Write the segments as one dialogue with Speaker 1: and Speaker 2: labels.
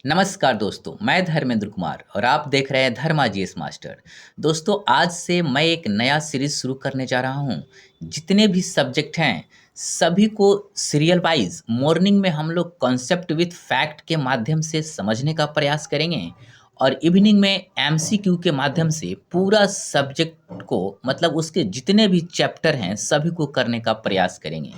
Speaker 1: नमस्कार दोस्तों, मैं धर्मेंद्र कुमार और आप देख रहे हैं धर्मा जीएस मास्टर। दोस्तों, आज से मैं एक नया सीरीज शुरू करने जा रहा हूं। जितने भी सब्जेक्ट हैं सभी को सीरियल वाइज मॉर्निंग में हम लोग कॉन्सेप्ट विथ फैक्ट के माध्यम से समझने का प्रयास करेंगे और इवनिंग में एमसीक्यू के माध्यम से पूरा सब्जेक्ट को मतलब उसके जितने भी चैप्टर हैं सभी को करने का प्रयास करेंगे।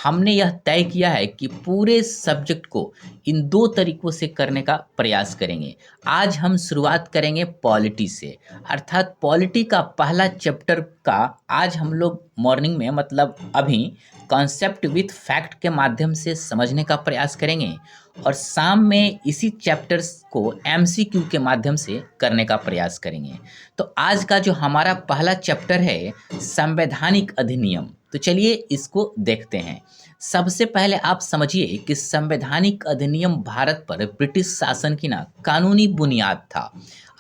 Speaker 1: हमने यह तय किया है कि पूरे सब्जेक्ट को इन दो तरीकों से करने का प्रयास करेंगे। आज हम शुरुआत करेंगे पॉलिटी से, अर्थात पॉलिटी का पहला चैप्टर का आज हम लोग मॉर्निंग में मतलब अभी कॉन्सेप्ट विथ फैक्ट के माध्यम से समझने का प्रयास करेंगे और शाम में इसी चैप्टर्स को एमसीक्यू के माध्यम से करने का प्रयास करेंगे। तो आज का जो हमारा पहला चैप्टर है संवैधानिक अधिनियम, तो चलिए इसको देखते हैं। सबसे पहले आप समझिए कि संवैधानिक अधिनियम भारत पर ब्रिटिश शासन की ना कानूनी बुनियाद था।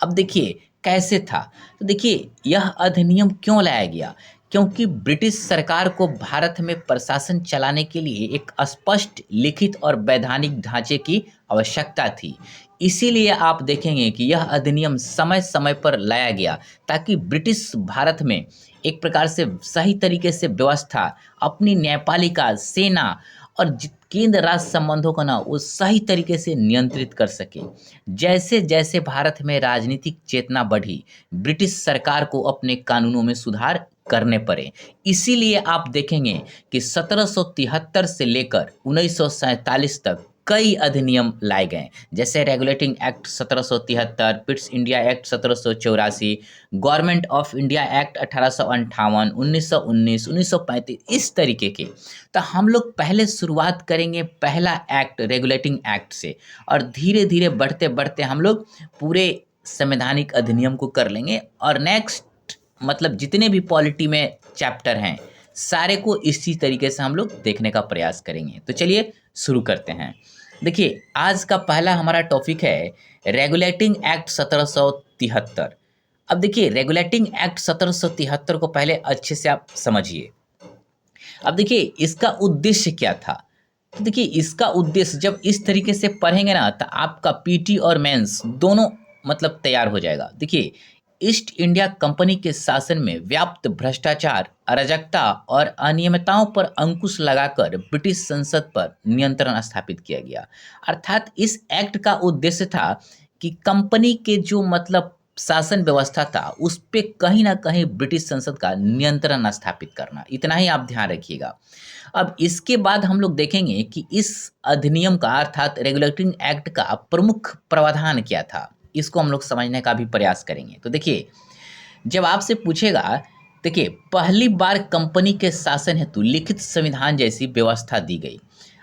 Speaker 1: अब देखिए कैसे था, तो देखिए यह अधिनियम क्यों लाया गया, क्योंकि ब्रिटिश सरकार को भारत में प्रशासन चलाने के लिए एक स्पष्ट लिखित और वैधानिक ढांचे की आवश्यकता थी। इसीलिए आप देखेंगे कि यह अधिनियम समय समय पर लाया गया ताकि ब्रिटिश भारत में एक प्रकार से सही तरीके से व्यवस्था, अपनी न्यायपालिका, सेना और केंद्र राज्य संबंधों को ना वो सही तरीके से नियंत्रित कर सके। जैसे जैसे भारत में राजनीतिक चेतना बढ़ी, ब्रिटिश सरकार को अपने कानूनों में सुधार करने पड़े। इसीलिए आप देखेंगे कि 1773 से लेकर 1947 तक कई अधिनियम लाए गए, जैसे regulating act 1773, Pitt's India act 1784, government of India act 1858, 1919, 1935, इस तरीके के। तो हम लोग पहले शुरुआत करेंगे पहला एक्ट रेगुलेटिंग एक्ट से और धीरे धीरे बढ़ते बढ़ते हम लोग पूरे संवैधानिक अधिनियम को कर लेंगे और नेक्स्ट मतलब जितने भी पॉलिटी में चैप्टर हैं सारे को इसी तरीके से हम लोग देखने का प्रयास करेंगे। तो चलिए शुरू करते हैं। देखिए आज का पहला हमारा टॉपिक है रेगुलेटिंग एक्ट 1773। अब देखिए रेगुलेटिंग एक्ट 1773 को पहले अच्छे से आप समझिए। अब देखिए इसका उद्देश्य क्या था, तो देखिए इसका उद्देश्य जब इस तरीके से पढ़ेंगे ना तो आपका पीटी और मेंस दोनों मतलब तैयार हो जाएगा। देखिए ईस्ट इंडिया कंपनी के शासन में व्याप्त भ्रष्टाचार, अराजकता और अनियमितताओं पर अंकुश लगाकर ब्रिटिश संसद पर नियंत्रण स्थापित किया गया। अर्थात इस एक्ट का उद्देश्य था कि कंपनी के जो मतलब शासन व्यवस्था था उस पे कहीं ना कहीं ब्रिटिश संसद का नियंत्रण स्थापित करना। इतना ही आप ध्यान रखिएगा। अब इसके बाद हम लोग देखेंगे कि इस अधिनियम का अर्थात रेगुलेटिंग एक्ट का प्रमुख प्रावधान क्या था, इसको हम लोग समझने का भी प्रयास करेंगे। तो देखिए जब आपसे पूछेगा, देखिए पहली बार कंपनी के शासन हेतु लिखित संविधान जैसी व्यवस्था दी गई।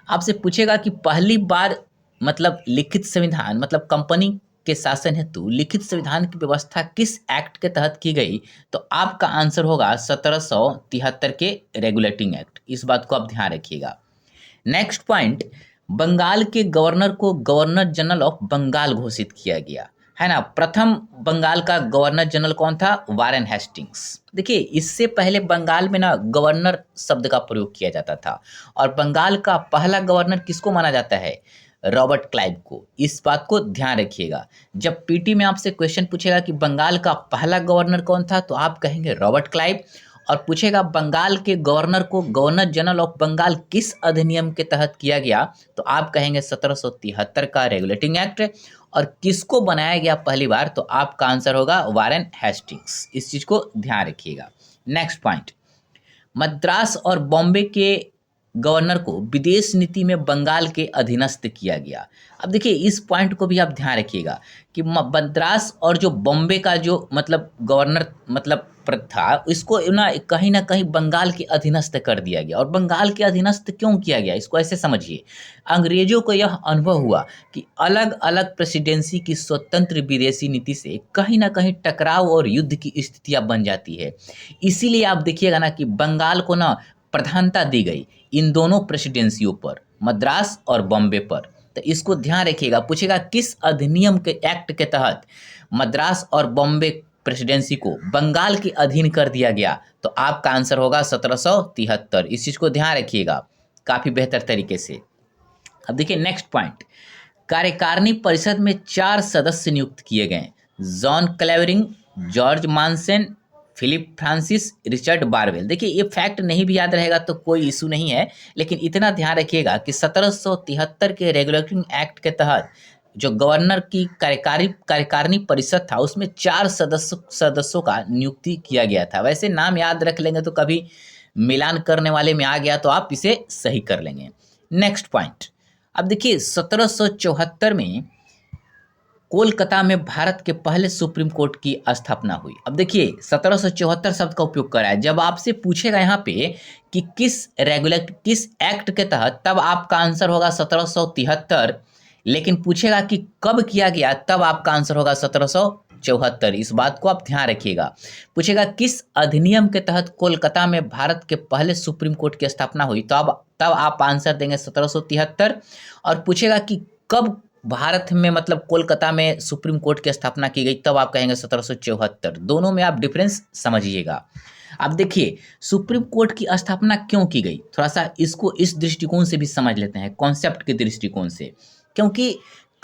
Speaker 1: आपसे पूछेगा कि पहली बार मतलब लिखित संविधान मतलब कंपनी के शासन हेतु लिखित संविधान की व्यवस्था किस एक्ट के तहत की गई, तो आपका आंसर होगा 1773 के रेगुलेटिंग एक्ट। इस बात को आप ध्यान रखिएगा। नेक्स्ट पॉइंट, बंगाल के गवर्नर को गवर्नर जनरल ऑफ बंगाल घोषित किया गया, है ना। प्रथम बंगाल का गवर्नर जनरल कौन था? Warren Hastings. देखिए इससे पहले बंगाल में ना गवर्नर शब्द का प्रयोग किया जाता था और बंगाल का पहला गवर्नर किसको माना जाता है? रॉबर्ट क्लाइव को। इस बात को ध्यान रखिएगा। जब पीटी में आपसे क्वेश्चन पूछेगा कि बंगाल का पहला गवर्नर कौन था, तो आप कहेंगे रॉबर्ट क्लाइव। और पूछेगा बंगाल के गवर्नर को गवर्नर जनरल ऑफ बंगाल किस अधिनियम के तहत किया गया, तो आप कहेंगे 1773 का रेगुलेटिंग एक्ट। और किसको बनाया गया पहली बार, तो आपका आंसर होगा वारेन हेस्टिंग्स। इस चीज को ध्यान रखिएगा। नेक्स्ट पॉइंट, मद्रास और बॉम्बे के गवर्नर को विदेश नीति में बंगाल के अधीनस्थ किया गया। अब देखिए इस पॉइंट को भी आप ध्यान रखिएगा कि मद्रास और जो बॉम्बे का जो मतलब गवर्नर मतलब था, इसको ना कहीं बंगाल के अधीनस्थ कर दिया गया। और बंगाल के अधीनस्थ क्यों किया गया, इसको ऐसे समझिए। अंग्रेजों को यह अनुभव हुआ कि अलग अलग प्रेसिडेंसी की स्वतंत्र विदेशी नीति से कहीं ना कहीं टकराव और युद्ध की स्थितियां बन जाती है। इसीलिए आप देखिएगा ना कि बंगाल को ना प्रधानता दी गई इन दोनों प्रेसिडेंसियों पर, मद्रास और बॉम्बे पर। तो इसको ध्यान रखिएगा। पूछेगा किस अधिनियम के एक्ट के तहत मद्रास और बॉम्बे प्रेसिडेंसी को बंगाल के अधीन कर दिया गया, तो आपका आंसर होगा 1773। इस चीज को ध्यान रखिएगा काफी बेहतर तरीके से। अब देखिए नेक्स्ट पॉइंट, कार्यकारिणी परिषद में 4 सदस्य नियुक्त किए गए। John Clavering, George Monson, Philip Francis, Richard Barwell. देखिए ये फैक्ट नहीं भी याद रहेगा तो कोई इशू नहीं है, लेकिन इतना ध्यान रखिएगा कि 1773 के रेगुलेटिंग एक्ट के तहत जो गवर्नर की कार्यकारिणी परिषद था उसमें 4 सदस्यों का नियुक्ति किया गया था। वैसे नाम याद रख लेंगे तो कभी मिलान करने वाले में आ गया तो आप इसे सही कर लेंगे। नेक्स्ट पॉइंट, अब देखिए 1774 में कोलकाता में भारत के पहले सुप्रीम कोर्ट की स्थापना हुई। अब देखिए 1774 शब्द का उपयोग करा है। जब आपसे पूछेगा यहाँ पे कि किस एक्ट के तहत, तब आपका आंसर होगा 1773, लेकिन पूछेगा कि कब किया गया, तब आपका आंसर होगा 1774। इस बात को आप ध्यान रखिएगा। पूछेगा किस अधिनियम के तहत कोलकाता में भारत के पहले सुप्रीम कोर्ट की स्थापना हुई, तब आप आंसर देंगे 1773। और पूछेगा कि कब भारत में मतलब कोलकाता में सुप्रीम कोर्ट की स्थापना की गई, तब आप कहेंगे 1774। दोनों में आप डिफरेंस समझिएगा। अब देखिए सुप्रीम कोर्ट की स्थापना क्यों की गई, थोड़ा सा इसको इस दृष्टिकोण से भी समझ लेते हैं, कॉन्सेप्ट के दृष्टिकोण से। क्योंकि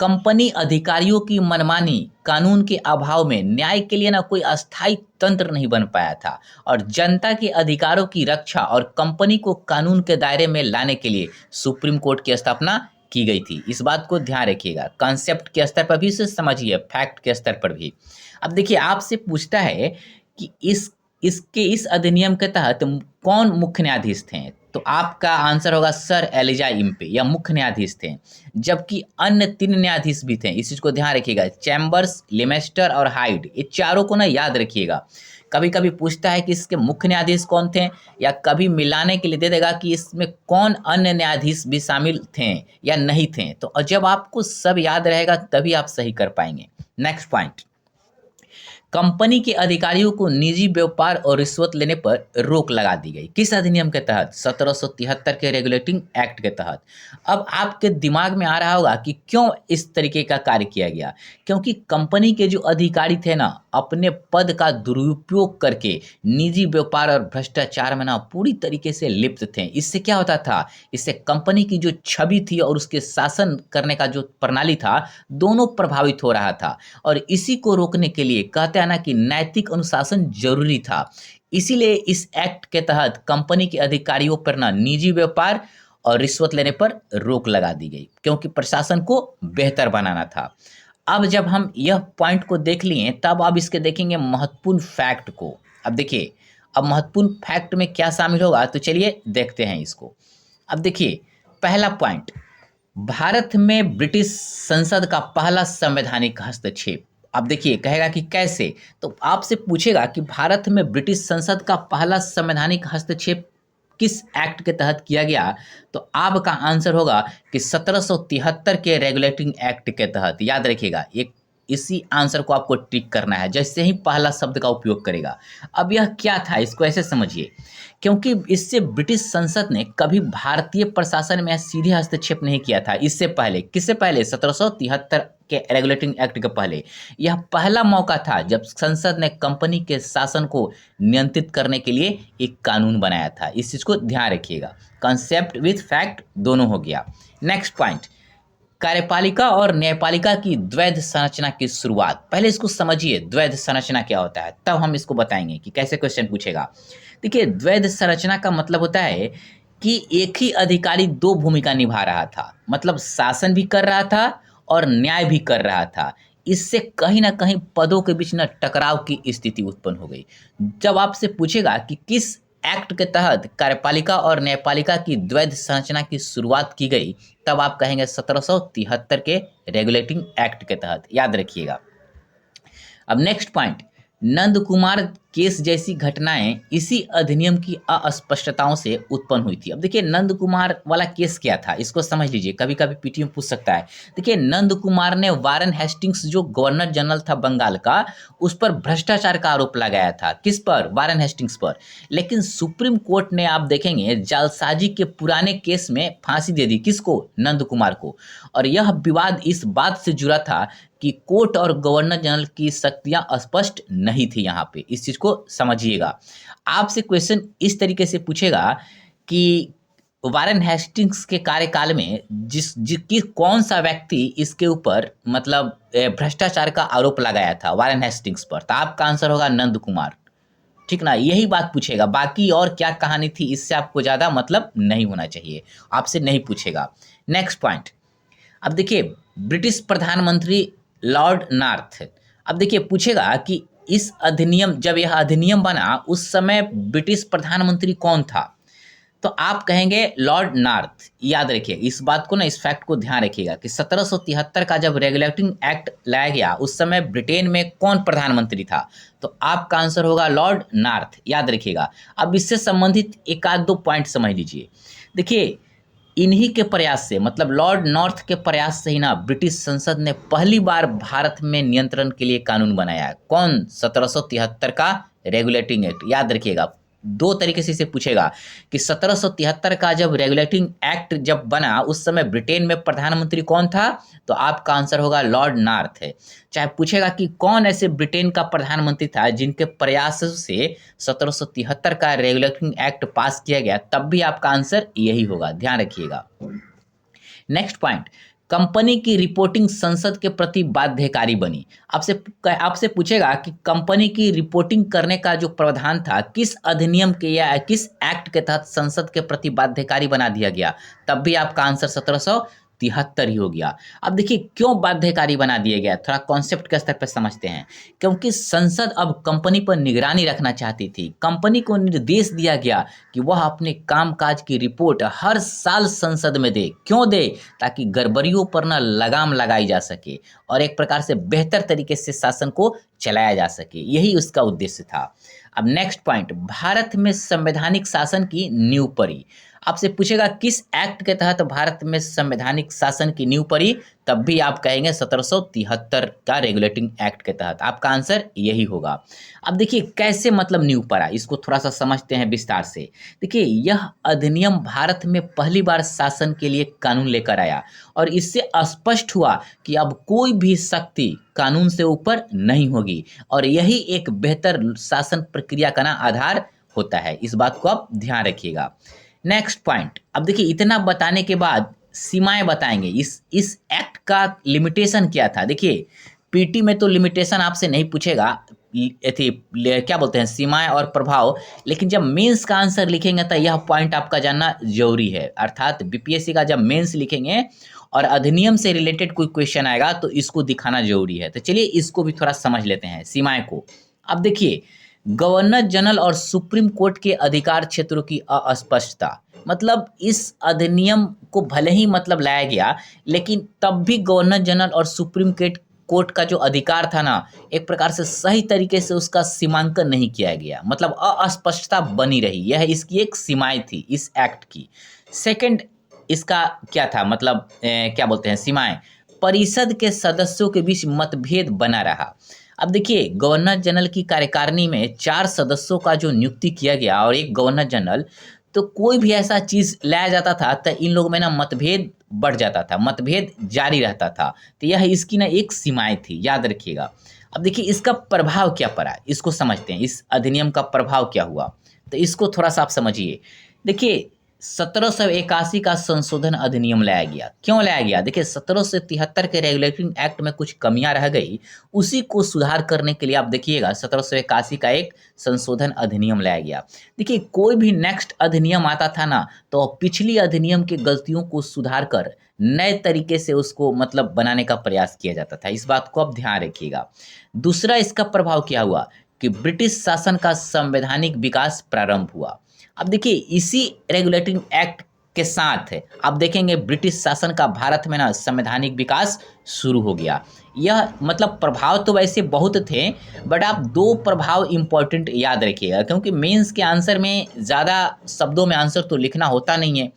Speaker 1: कंपनी अधिकारियों की मनमानी, कानून के अभाव में न्याय के लिए ना कोई अस्थायी तंत्र नहीं बन पाया था, और जनता के अधिकारों की रक्षा और कंपनी को कानून के दायरे में लाने के लिए सुप्रीम कोर्ट की स्थापना की गई थी। इस बात को ध्यान रखिएगा, कॉन्सेप्ट के स्तर पर भी इसे समझिए, फैक्ट के स्तर पर भी। अब देखिए आपसे पूछता है कि इस अधिनियम के तहत कौन मुख्य न्यायाधीश थे, तो आपका आंसर होगा सर एलिजा इम्पे, या मुख्य न्यायाधीश थे। जबकि अन्य 3 न्यायाधीश भी थे, इस चीज को ध्यान रखिएगा, चैम्बर्स, लेमेस्टर और हाइड। ये चारों को ना याद रखिएगा। कभी कभी पूछता है कि इसके मुख्य न्यायाधीश कौन थे, या कभी मिलाने के लिए दे देगा कि इसमें कौन अन्य न्यायाधीश भी शामिल थे या नहीं थे। तो जब आपको सब याद रहेगा तभी आप सही कर पाएंगे। नेक्स्ट पॉइंट, कंपनी के अधिकारियों को निजी व्यापार और रिश्वत लेने पर रोक लगा दी गई। किस अधिनियम के तहत? 1773 के रेगुलेटिंग एक्ट के तहत। अब आपके दिमाग में आ रहा होगा कि क्यों इस तरीके का कार्य किया गया, क्योंकि कंपनी के जो अधिकारी थे ना, अपने पद का दुरुपयोग करके निजी व्यापार और भ्रष्टाचार में ना पूरी तरीके से लिप्त थे। इससे क्या होता था, इससे कंपनी की जो छवि थी और उसके शासन करने का जो प्रणाली था, दोनों प्रभावित हो रहा था। और इसी को रोकने के लिए कहते हैं ना कि नैतिक अनुशासन जरूरी था। इसीलिए इस एक्ट के तहत कंपनी के अधिकारियों पर ना निजी व्यापार और रिश्वत लेने पर रोक लगा दी गई, क्योंकि प्रशासन को बेहतर बनाना था। अब जब हम यह पॉइंट को देख लिए, तब अब इसके देखेंगे महत्वपूर्ण फैक्ट को। अब देखिए अब महत्वपूर्ण फैक्ट में क्या शामिल होगा, तो चलिए देखते हैं इसको। अब देखिए पहला पॉइंट, भारत में ब्रिटिश संसद का पहला संवैधानिक हस्तक्षेप। अब देखिए कहेगा कि कैसे, तो आपसे पूछेगा कि भारत में ब्रिटिश संसद का पहला संवैधानिक हस्तक्षेप किस एक्ट के तहत किया गया, तो आपका आंसर होगा कि 1773 के रेगुलेटिंग एक्ट के तहत। याद रखिएगा, एक इसी आंसर को आपको टिक करना है जैसे ही पहला शब्द का उपयोग करेगा। अब यह क्या था, इसको ऐसे समझिए, क्योंकि इससे ब्रिटिश संसद ने कभी भारतीय प्रशासन में सीधे हस्तक्षेप नहीं किया था। इससे पहले, किससे पहले? 1773 के रेगुलेटिंग एक्ट के पहले। यह पहला मौका था जब संसद ने कंपनी के शासन को नियंत्रित करने के लिए एक कानून बनाया था। इस चीज को ध्यान रखिएगा, कॉन्सेप्ट विथ फैक्ट दोनों हो गया। नेक्स्ट पॉइंट, कार्यपालिका और न्यायपालिका की द्वैध संरचना की शुरुआत। पहले इसको समझिए, द्वैध संरचना क्या होता है, तब हम इसको बताएंगे कि कैसे क्वेश्चन पूछेगा। देखिए द्वैध संरचना का मतलब होता है कि एक ही अधिकारी 2 भूमिका निभा रहा था, मतलब शासन भी कर रहा था और न्याय भी कर रहा था। इससे कहीं ना कहीं पदों के बीच न टकराव की स्थिति उत्पन्न हो गई। जब आपसे पूछेगा कि किस एक्ट के तहत कार्यपालिका और न्यायपालिका की द्वैध संरचना की शुरुआत की गई, तब आप कहेंगे 1773 के रेगुलेटिंग एक्ट के तहत। याद रखिएगा। अब next point, Nand Kumar case जैसी घटनाएं इसी अधिनियम की अस्पष्टताओं से उत्पन्न हुई थी। अब देखिए नंद कुमार वाला केस क्या था, इसको समझ लीजिए, कभी कभी पीटी में पूछ सकता है। देखिए नंद कुमार ने वारन हेस्टिंग्स जो गवर्नर जनरल था बंगाल का, उस पर भ्रष्टाचार का आरोप लगाया था। किस पर? वारन हेस्टिंग्स पर। लेकिन सुप्रीम कोर्ट ने, आप देखेंगे, जालसाजी के पुराने केस में फांसी दे दी। किसको? नंद कुमार को। और यह विवाद इस बात से जुड़ा था कि कोर्ट और गवर्नर जनरल की शक्तियां स्पष्ट नहीं थी। यहाँ पे इस चीज को समझिएगा। आपसे क्वेश्चन इस तरीके से पूछेगा कि वारेन हेस्टिंग्स के कार्यकाल में कौन सा व्यक्ति इसके ऊपर मतलब भ्रष्टाचार का आरोप लगाया था वारेन हेस्टिंग्स पर, तो आपका आंसर होगा नंद कुमार। ठीक ना, यही बात पूछेगा, बाकी और क्या कहानी थी इससे आपको ज्यादा मतलब नहीं होना चाहिए, आपसे नहीं पूछेगा। नेक्स्ट पॉइंट, अब देखिए ब्रिटिश प्रधानमंत्री लॉर्ड नॉर्थ, अब देखिए पूछेगा कि इस अधिनियम, जब यह अधिनियम बना उस समय ब्रिटिश प्रधानमंत्री कौन था, तो आप कहेंगे लॉर्ड नॉर्थ। याद रखिए इस बात को ना, इस फैक्ट को ध्यान रखिएगा कि 1773 का जब रेगुलेटिंग एक्ट लाया गया उस समय ब्रिटेन में कौन प्रधानमंत्री था, तो आपका आंसर होगा लॉर्ड नॉर्थ, याद रखिएगा। अब इससे संबंधित एक आध दो पॉइंट समझ लीजिए। देखिए इन्हीं के प्रयास से, मतलब लॉर्ड नॉर्थ के प्रयास से ही ना ब्रिटिश संसद ने पहली बार भारत में नियंत्रण के लिए कानून बनाया है। कौन? 1773 का रेगुलेटिंग एक्ट, याद रखिएगा। दो तरीके से इसे पूछेगा कि 1773 का जब रेगुलेटिंग एक्ट जब बना उस समय ब्रिटेन में प्रधानमंत्री कौन था, तो आपका आंसर होगा लॉर्ड नॉर्थ है। चाहे पूछेगा कि कौन ऐसे ब्रिटेन का प्रधानमंत्री था जिनके प्रयास से 1773 का रेगुलेटिंग एक्ट पास किया गया, तब भी आपका आंसर यही होगा, ध्यान रखिएगा। नेक्स्ट पॉइंट, कंपनी की रिपोर्टिंग संसद के प्रति बाध्यकारी बनी। आपसे पूछेगा कि कंपनी की रिपोर्टिंग करने का जो प्रावधान था किस अधिनियम के या किस एक्ट के तहत संसद के प्रति बाध्यकारी बना दिया गया, तब भी आपका आंसर 1773 ही हो गया। अब देखिए क्यों बाध्यकारी बना दिया गया, थोड़ा कॉन्सेप्ट के स्तर पर समझते हैं। क्योंकि संसद अब कंपनी पर निगरानी रखना चाहती थी। कंपनी को निर्देश दिया गया कि वह अपने कामकाज की रिपोर्ट हर साल संसद में दे। क्यों दे? ताकि गड़बड़ियों पर ना लगाम लगाई जा सके और एक प्रकार से बेहतर तरीके से शासन को चलाया जा सके, यही उसका उद्देश्य था। अब नेक्स्ट पॉइंट, भारत में संवैधानिक शासन की नींव पड़ी। आपसे पूछेगा किस एक्ट के तहत भारत में संवैधानिक शासन की नींव पड़ी, तब भी आप कहेंगे 1773 का रेगुलेटिंग एक्ट के तहत, आपका आंसर यही होगा। अब देखिए कैसे मतलब नींव पड़ा, इसको थोड़ा सा समझते हैं विस्तार से। देखिए यह अधिनियम भारत में पहली बार शासन के लिए कानून लेकर आया और इससे स्पष्ट हुआ कि अब कोई भी शक्ति कानून से ऊपर नहीं होगी और यही एक बेहतर शासन प्रक्रिया का ना आधार होता है। इस बात को आप ध्यान रखिएगा। नेक्स्ट पॉइंट, अब देखिए इतना बताने के बाद सीमाएं बताएंगे। इस एक्ट का लिमिटेशन क्या था। देखिए पीटी में तो लिमिटेशन आपसे नहीं पूछेगा, क्या बोलते हैं, सीमाएं और प्रभाव, लेकिन जब मेंस का आंसर लिखेंगे तो यह पॉइंट आपका जानना जरूरी है। अर्थात बीपीएससी का जब मेंस लिखेंगे और अधिनियम से रिलेटेड कोई क्वेश्चन आएगा तो इसको दिखाना जरूरी है। तो चलिए इसको भी थोड़ा समझ लेते हैं सीमाएं को। अब देखिए गवर्नर जनरल और सुप्रीम कोर्ट के अधिकार क्षेत्रों की अस्पष्टता, मतलब इस अधिनियम को भले ही मतलब लाया गया लेकिन तब भी गवर्नर जनरल और सुप्रीम कोर्ट का जो अधिकार था ना, एक प्रकार से सही तरीके से उसका सीमांकन नहीं किया गया, मतलब अस्पष्टता बनी रही। यह इसकी एक सीमाएं थी इस एक्ट की। सेकंड इसका क्या था, मतलब क्या बोलते हैं, सीमाएं, परिषद के सदस्यों के बीच मतभेद बना रहा। अब देखिए गवर्नर जनरल की कार्यकारिणी में 4 सदस्यों का जो नियुक्ति किया गया और एक गवर्नर जनरल, तो कोई भी ऐसा चीज़ लाया जाता था तो इन लोगों में ना मतभेद बढ़ जाता था, मतभेद जारी रहता था। तो यह इसकी ना एक सीमाएं थी, याद रखिएगा। अब देखिए इसका प्रभाव क्या पड़ा, इसको समझते हैं, इस अधिनियम का प्रभाव क्या हुआ, तो इसको थोड़ा सा आप समझिए। देखिए 1781 का संशोधन अधिनियम लाया गया। क्यों लाया गया? देखिए 1773 के रेगुलेटिंग एक्ट में कुछ कमियां रह गई, उसी को सुधार करने के लिए आप देखिएगा 1781 का एक संशोधन अधिनियम लाया गया। देखिए कोई भी नेक्स्ट अधिनियम आता था ना, तो पिछली अधिनियम की गलतियों को सुधार कर नए तरीके से उसको मतलब बनाने का प्रयास किया जाता था। इस बात को आप ध्यान रखिएगा। दूसरा इसका प्रभाव क्या हुआ कि ब्रिटिश शासन का संवैधानिक विकास प्रारंभ हुआ। अब देखिए इसी रेगुलेटिंग एक्ट के साथ आप देखेंगे ब्रिटिश शासन का भारत में ना संवैधानिक विकास शुरू हो गया। यह मतलब प्रभाव तो वैसे बहुत थे, बट आप 2 प्रभाव इंपॉर्टेंट याद रखिएगा, क्योंकि मेंस के आंसर में ज़्यादा शब्दों में आंसर तो लिखना होता नहीं है।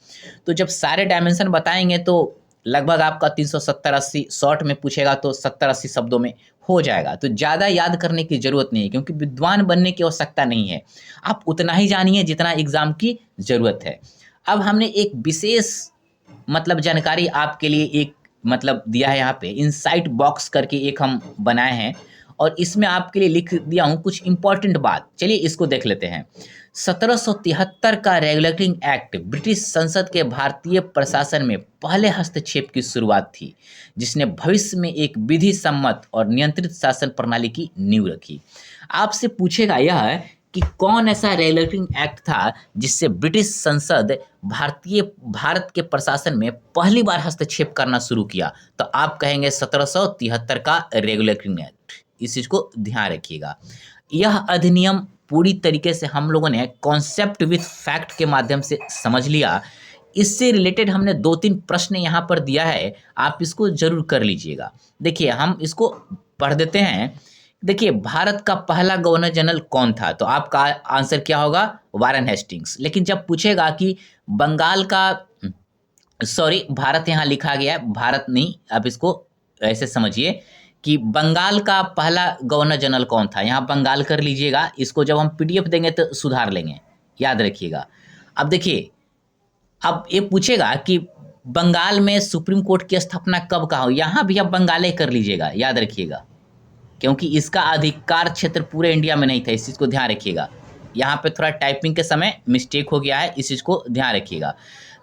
Speaker 1: तो जब सारे डायमेंशन बताएंगे तो लगभग आपका 370-80, शॉर्ट में पूछेगा तो 70-80 शब्दों में हो जाएगा। तो ज़्यादा याद करने की ज़रूरत नहीं है, क्योंकि विद्वान बनने की आवश्यकता नहीं है। आप उतना ही जानिए जितना एग्ज़ाम की ज़रूरत है। अब हमने एक विशेष मतलब जानकारी आपके लिए एक मतलब दिया है, यहाँ पे इनसाइट बॉक्स करके एक हम बनाए हैं और इसमें आपके लिए लिख दिया हूँ कुछ इंपॉर्टेंट बात। चलिए इसको देख लेते हैं। 1773 का रेगुलेटिंग एक्ट ब्रिटिश संसद के भारतीय प्रशासन में पहले हस्तक्षेप की शुरुआत थी, जिसने भविष्य में एक विधि सम्मत और नियंत्रित शासन प्रणाली की नींव रखी। आपसे पूछेगा यह कि कौन ऐसा रेगुलेटिंग एक्ट था जिससे ब्रिटिश संसद भारत के प्रशासन में पहली बार हस्तक्षेप करना शुरू किया, तो आप कहेंगे 1773 का रेगुलेटिंग एक्ट। इस चीज को ध्यान रखिएगा। यह अधिनियम पूरी तरीके से हम लोगों ने कॉन्सेप्ट विथ फैक्ट के माध्यम से समझ लिया। इससे रिलेटेड हमने 2-3 प्रश्न यहाँ पर दिया है, आप इसको जरूर कर लीजिएगा। देखिए हम इसको पढ़ देते हैं। देखिए भारत का पहला गवर्नर जनरल कौन था, तो आपका आंसर क्या होगा? Warren Hastings. लेकिन जब पूछेगा कि बंगाल का, सॉरी भारत यहाँ लिखा गया है, भारत नहीं, आप इसको ऐसे समझिए कि बंगाल का पहला गवर्नर जनरल कौन था, यहाँ बंगाल कर लीजिएगा। इसको जब हम पीडीएफ देंगे तो सुधार लेंगे, याद रखिएगा। अब देखिए, अब ये पूछेगा कि बंगाल में सुप्रीम कोर्ट की स्थापना कब कहा हो, यहाँ भी आप बंगाले कर लीजिएगा, याद रखिएगा, क्योंकि इसका अधिकार क्षेत्र पूरे इंडिया में नहीं था। इस चीज़ को ध्यान रखिएगा। यहाँ पे थोड़ा टाइपिंग के समय मिस्टेक हो गया है, इस चीज़ को ध्यान रखिएगा।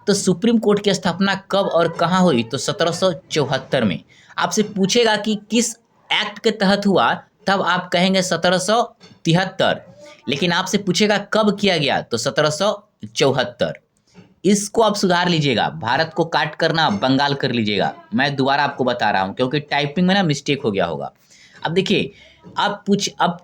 Speaker 1: तो सुप्रीम कोर्ट की स्थापना कब और कहाँ हुई, तो 1774 में। आपसे पूछेगा कि किस एक्ट के तहत हुआ, तब आप कहेंगे 1773। लेकिन आपसे पूछेगा कब किया गया, तो 1774। इसको आप सुधार लीजिएगा, भारत को काट करना बंगाल कर लीजिएगा। मैं दोबारा आपको बता रहा हूँ क्योंकि टाइपिंग में ना मिस्टेक हो गया होगा। अब देखिए, अब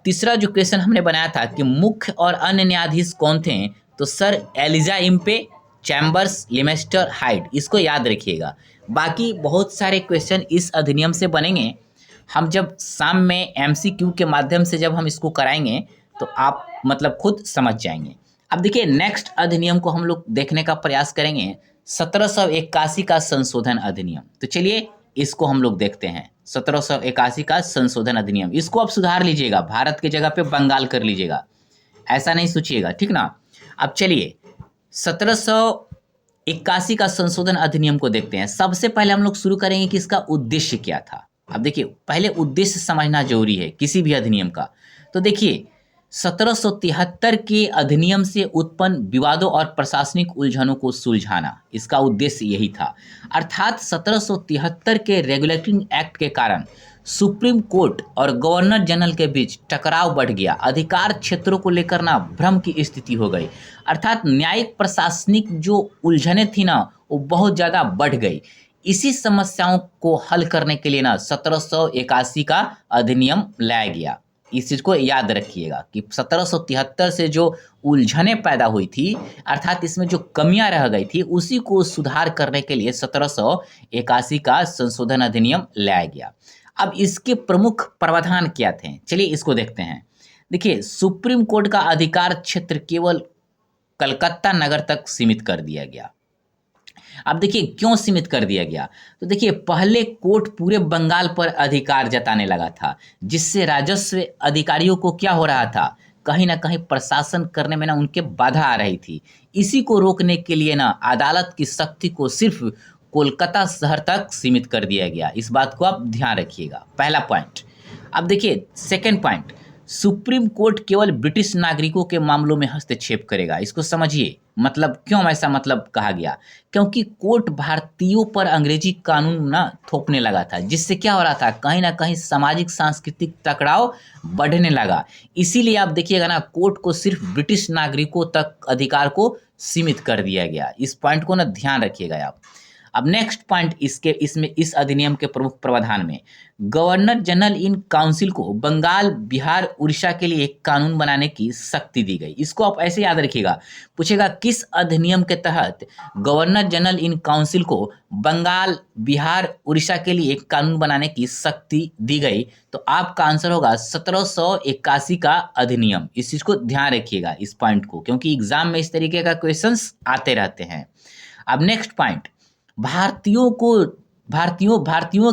Speaker 1: तीसरा जो क्वेश्चन हमने बनाया था कि मुख्य और अन्य न्यायाधीश कौन थे, तो sir Elijah Impey, Chambers, Lemaistre, Hyde. इसको याद रखिएगा। बाकी बहुत सारे क्वेश्चन इस अधिनियम से बनेंगे। हम जब शाम में एमसीक्यू के माध्यम से जब हम इसको कराएंगे तो आप मतलब खुद समझ जाएंगे। अब देखिए नेक्स्ट अधिनियम को हम लोग देखने का प्रयास करेंगे, 1781 का संशोधन अधिनियम। तो चलिए इसको हम लोग देखते हैं। 1781 का संशोधन अधिनियम, इसको आप सुधार लीजिएगा, भारत की जगह पे बंगाल कर लीजिएगा, ऐसा नहीं सोचिएगा, ठीक ना। अब चलिए 1781 का संशोधन अधिनियम को देखते हैं। सबसे पहले हम लोग शुरू करेंगे कि इसका उद्देश्य क्या था। अब देखिए पहले उद्देश्य समझना जरूरी है किसी भी अधिनियम का। तो देखिए 1773 के अधिनियम से उत्पन्न विवादों और प्रशासनिक उलझनों को सुलझाना, इसका उद्देश्य यही था। अर्थात 1773 के रेगुलेटिंग एक्ट के कारण सुप्रीम कोर्ट और गवर्नर जनरल के बीच टकराव बढ़ गया, अधिकार क्षेत्रों को लेकर ना भ्रम की स्थिति हो गई। अर्थात न्यायिक प्रशासनिक जो उलझने थी ना वो बहुत ज़्यादा बढ़ गई। इसी समस्याओं को हल करने के लिए ना 1781 का अधिनियम लाया गया। इस चीज़ को याद रखिएगा कि 1773 से जो उलझने पैदा हुई थी, अर्थात इसमें जो कमियां रह गई थी, उसी को सुधार करने के लिए 1781 का संशोधन अधिनियम लाया गया। अब इसके प्रमुख प्रावधान क्या थे, चलिए इसको देखते हैं। देखिए सुप्रीम कोर्ट का अधिकार क्षेत्र केवल कलकत्ता नगर तक सीमित कर दिया गया। अब देखिए क्यों सीमित कर दिया गया, तो देखिए पहले कोर्ट पूरे बंगाल पर अधिकार जताने लगा था, जिससे राजस्व अधिकारियों को क्या हो रहा था, कहीं ना कहीं प्रशासन करने में ना उनके बाधा आ रही थी। इसी को रोकने के लिए ना अदालत की शक्ति को सिर्फ कोलकाता शहर तक सीमित कर दिया गया। इस बात को आप ध्यान रखिएगा, पहला पॉइंट। अब देखिए सेकेंड पॉइंट, सुप्रीम कोर्ट केवल ब्रिटिश नागरिकों के मामलों में हस्तक्षेप करेगा। इसको समझिए, मतलब क्यों ऐसा मतलब कहा गया, क्योंकि कोर्ट भारतीयों पर अंग्रेजी कानून ना थोपने लगा था, जिससे क्या हो रहा था, कहीं ना कहीं सामाजिक सांस्कृतिक टकराव बढ़ने लगा। इसीलिए आप देखिएगा ना, कोर्ट को सिर्फ ब्रिटिश नागरिकों तक अधिकार को सीमित कर दिया गया। इस पॉइंट को ना ध्यान रखिएगा आप। अब नेक्स्ट पॉइंट इसमें इस अधिनियम के प्रमुख प्रावधान में गवर्नर जनरल इन काउंसिल को बंगाल, बिहार, उड़ीसा के लिए एक कानून बनाने की शक्ति दी गई। इसको आप ऐसे याद रखिएगा, पूछेगा किस अधिनियम के तहत गवर्नर जनरल इन काउंसिल को बंगाल, बिहार, उड़ीसा के लिए एक कानून बनाने की शक्ति दी गई, तो आपका आंसर होगा 1781 का अधिनियम। इस चीज को ध्यान रखिएगा, इस पॉइंट को, क्योंकि एग्जाम में इस तरीके का क्वेश्चंस आते रहते हैं। अब नेक्स्ट पॉइंट, भारतीयों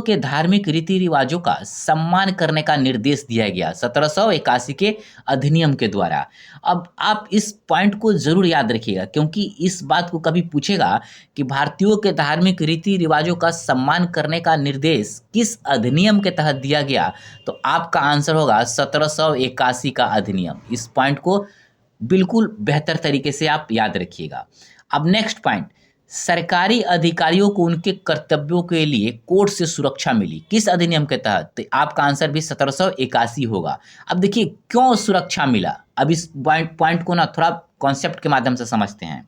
Speaker 1: के धार्मिक रीति रिवाजों का सम्मान करने का निर्देश दिया गया 1781 के अधिनियम के द्वारा। अब आप इस पॉइंट को जरूर याद रखिएगा, क्योंकि इस बात को कभी पूछेगा कि भारतीयों के धार्मिक रीति रिवाजों का सम्मान करने का निर्देश किस अधिनियम के तहत दिया गया, तो आपका आंसर होगा 1781 का अधिनियम। इस पॉइंट को बिल्कुल बेहतर तरीके से आप याद रखिएगा। अब नेक्स्ट पॉइंट, सरकारी अधिकारियों को उनके कर्तव्यों के लिए कोर्ट से सुरक्षा मिली, किस अधिनियम के तहत? तो आपका आंसर भी 1781 होगा। अब देखिए क्यों सुरक्षा मिला, अब इस पॉइंट को ना थोड़ा कॉन्सेप्ट के माध्यम से समझते हैं।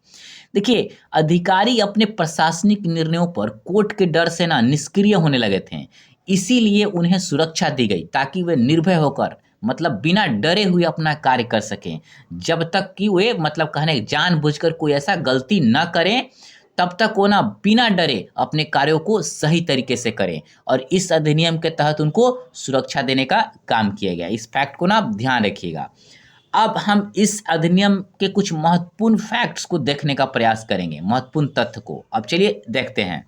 Speaker 1: देखिए अधिकारी अपने प्रशासनिक निर्णयों पर कोर्ट के डर से ना निष्क्रिय होने लगे थे, इसीलिए उन्हें सुरक्षा दी गई ताकि वे निर्भय होकर मतलब बिना डरे हुए अपना कार्य कर सकें, जब तक कि वे मतलब कहने जानबूझकर कोई ऐसा गलती न करें, तब तक वो ना बिना डरे अपने कार्यों को सही तरीके से करें, और इस अधिनियम के तहत उनको सुरक्षा देने का काम किया गया। इस फैक्ट को ना आप ध्यान रखिएगा। अब हम इस अधिनियम के कुछ महत्वपूर्ण फैक्ट्स को देखने का प्रयास करेंगे, महत्वपूर्ण तथ्य को। अब चलिए देखते हैं।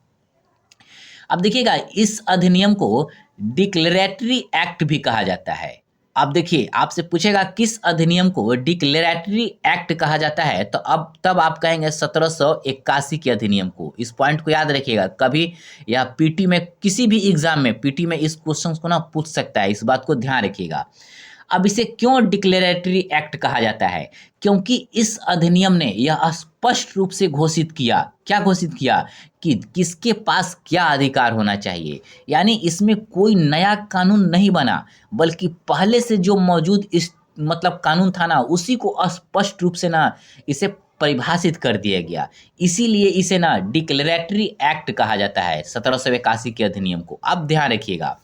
Speaker 1: अब देखिएगा इस अधिनियम को डिक्लेरेटरी एक्ट भी कहा जाता है। अब देखिए आपसे पूछेगा किस अधिनियम को डिक्लेरेटरी एक्ट कहा जाता है, तो अब तब आप कहेंगे 1781 के अधिनियम को। इस पॉइंट को याद रखिएगा, कभी या पीटी में किसी भी एग्जाम में पीटी में इस क्वेश्चन को ना पूछ सकता है, इस बात को ध्यान रखिएगा। अब इसे क्यों डिक्लेरेटरी एक्ट कहा जाता है? क्योंकि इस अधिनियम ने यह स्पष्ट रूप से घोषित किया, क्या घोषित किया, कि किसके पास क्या अधिकार होना चाहिए। यानी इसमें कोई नया कानून नहीं बना, बल्कि पहले से जो मौजूद इस मतलब कानून था ना, उसी को स्पष्ट रूप से ना इसे परिभाषित कर दिया गया। इसीलिए इसे ना डिक्लेरेटरी एक्ट कहा जाता है 1781 के अधिनियम को। अब ध्यान रखिएगा।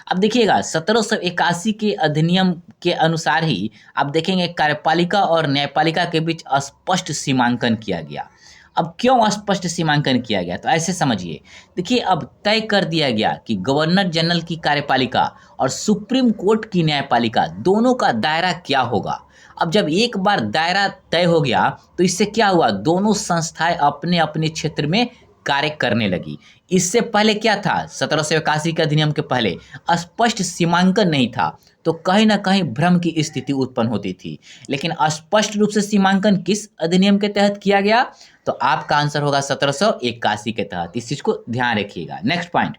Speaker 1: अब देखिएगा 1781 के अधिनियम के अनुसार ही आप देखेंगे कार्यपालिका और न्यायपालिका के बीच स्पष्ट सीमांकन किया गया। अब क्यों स्पष्ट सीमांकन किया गया, तो ऐसे समझिए। देखिए अब तय कर दिया गया कि गवर्नर जनरल की कार्यपालिका और सुप्रीम कोर्ट की न्यायपालिका दोनों का दायरा क्या होगा। अब जब एक बार दायरा तय हो गया तो इससे क्या हुआ, दोनों संस्थाएं अपने अपने क्षेत्र में कार्य करने लगी। इससे पहले क्या था, 1781 के अधिनियम के पहले स्पष्ट सीमांकन नहीं था, तो कहीं ना कहीं भ्रम की स्थिति उत्पन्न होती थी। लेकिन स्पष्ट रूप से सीमांकन किस अधिनियम के तहत किया गया, तो आपका आंसर होगा 1781 के तहत। इस चीज को ध्यान रखिएगा। नेक्स्ट पॉइंट,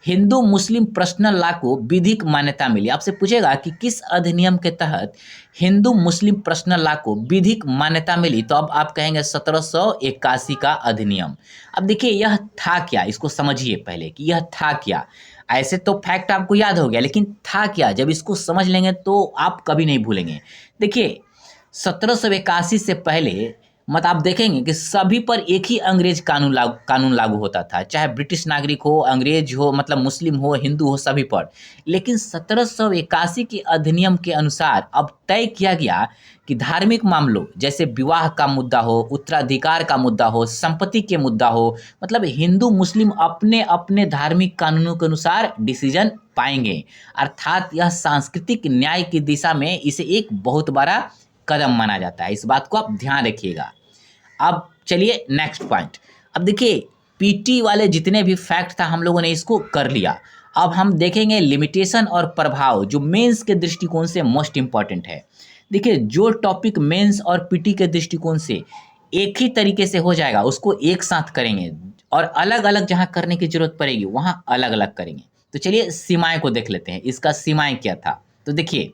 Speaker 1: हिंदू मुस्लिम पर्सनल लॉ को विधिक मान्यता मिली। आपसे पूछेगा कि किस अधिनियम के तहत हिंदू मुस्लिम पर्सनल लॉ को विधिक मान्यता मिली, तो अब आप कहेंगे 1781 का अधिनियम। अब देखिए यह था क्या, इसको समझिए पहले कि यह था क्या। ऐसे तो फैक्ट आपको याद हो गया, लेकिन था क्या, जब इसको समझ लेंगे तो आप कभी नहीं भूलेंगे। देखिए 1781 से पहले मत आप देखेंगे कि सभी पर एक ही अंग्रेज कानून लागू होता था, चाहे ब्रिटिश नागरिक हो, अंग्रेज हो, मतलब मुस्लिम हो, हिंदू हो, सभी पर। लेकिन 1781 के अधिनियम के अनुसार अब तय किया गया कि धार्मिक मामलों जैसे विवाह का मुद्दा हो, उत्तराधिकार का मुद्दा हो, संपत्ति के मुद्दा हो, मतलब हिंदू मुस्लिम अपने अपने धार्मिक कानूनों के अनुसार डिसीजन पाएंगे। अर्थात यह सांस्कृतिक न्याय की दिशा में इसे एक बहुत बड़ा कदम माना जाता है। इस बात को आप ध्यान रखिएगा। अब चलिए नेक्स्ट पॉइंट। अब देखिए पीटी वाले जितने भी फैक्ट था हम लोगों ने इसको कर लिया। अब हम देखेंगे लिमिटेशन और प्रभाव, जो मेंस के दृष्टिकोण से मोस्ट इंपॉर्टेंट है। देखिए जो टॉपिक मेंस और पीटी के दृष्टिकोण से एक ही तरीके से हो जाएगा उसको एक साथ करेंगे, और अलग अलग जहां करने की जरूरत पड़ेगी वहां अलग अलग करेंगे। तो चलिए सीमाएं को देख लेते हैं, इसका सीमाएं क्या था। तो देखिए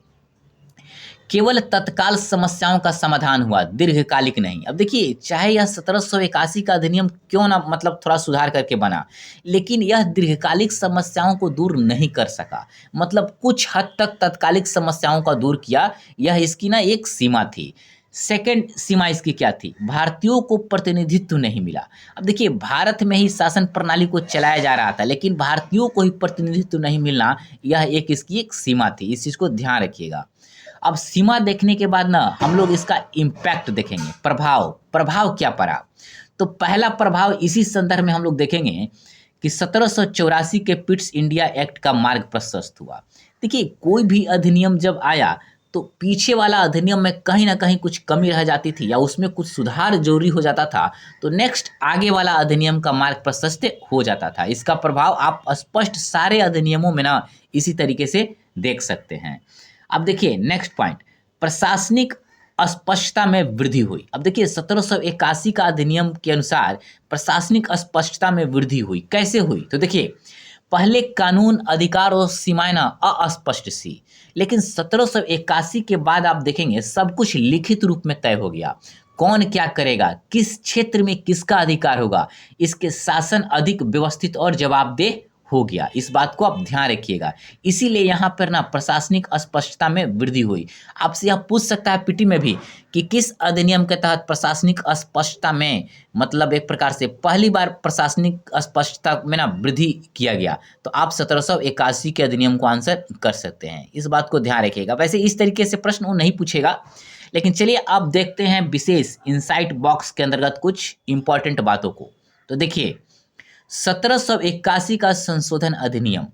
Speaker 1: केवल तत्काल समस्याओं का समाधान हुआ, दीर्घकालिक नहीं। अब देखिए चाहे यह 1781 का अधिनियम क्यों ना मतलब थोड़ा सुधार करके बना, लेकिन यह दीर्घकालिक समस्याओं को दूर नहीं कर सका। मतलब कुछ हद तक तत्कालिक समस्याओं का दूर किया, यह इसकी ना एक सीमा थी। सेकंड सीमा इसकी क्या थी, भारतीयों को प्रतिनिधित्व नहीं मिला। अब देखिए भारत में ही शासन प्रणाली को चलाया जा रहा था, लेकिन भारतीयों को ही प्रतिनिधित्व नहीं मिलना, यह एक इसकी एक सीमा थी। इस चीज को ध्यान रखिएगा। अब सीमा देखने के बाद ना हम लोग इसका इम्पैक्ट देखेंगे, प्रभाव क्या पड़ा। तो पहला प्रभाव इसी संदर्भ में हम लोग देखेंगे कि 1784 के पिट्स इंडिया एक्ट का मार्ग प्रशस्त हुआ। देखिए कोई भी अधिनियम जब आया तो पीछे वाला अधिनियम में कहीं ना कहीं कुछ कमी रह जाती थी या उसमें कुछ सुधार जरूरी हो जाता था, तो नेक्स्ट आगे वाला अधिनियम का मार्ग प्रशस्त हो जाता था। इसका प्रभाव आप स्पष्ट सारे अधिनियमों में ना इसी तरीके से देख सकते हैं। अब देखिए नेक्स्ट पॉइंट, प्रशासनिक अस्पष्टता में वृद्धि हुई। अब देखिए 1781 का अधिनियम के अनुसार प्रशासनिक अस्पष्टता में वृद्धि हुई। कैसे हुई, तो देखिए पहले कानून अधिकार और सीमाएं ना अस्पष्ट सी, लेकिन 1781 के बाद आप देखेंगे सब कुछ लिखित रूप में तय हो गया। कौन क्या करेगा, किस क्षेत्र में किसका अधिकार होगा, इसके शासन अधिक व्यवस्थित और जवाबदेह हो गया। इस बात को आप ध्यान रखिएगा। इसीलिए यहाँ पर ना प्रशासनिक अस्पष्टता में वृद्धि हुई। आपसे यह पूछ सकता है पीटी में भी कि किस अधिनियम के तहत प्रशासनिक अस्पष्टता में, मतलब एक प्रकार से पहली बार प्रशासनिक अस्पष्टता में ना वृद्धि किया गया। तो आप 1781 के अधिनियम को आंसर कर सकते हैं। इस बात को ध्यान रखिएगा। वैसे इस तरीके से प्रश्न वो नहीं पूछेगा, लेकिन चलिए अब देखते हैं विशेष इनसाइट बॉक्स के अंतर्गत कुछ इंपॉर्टेंट बातों को। तो देखिए 1781 का संशोधन अधिनियम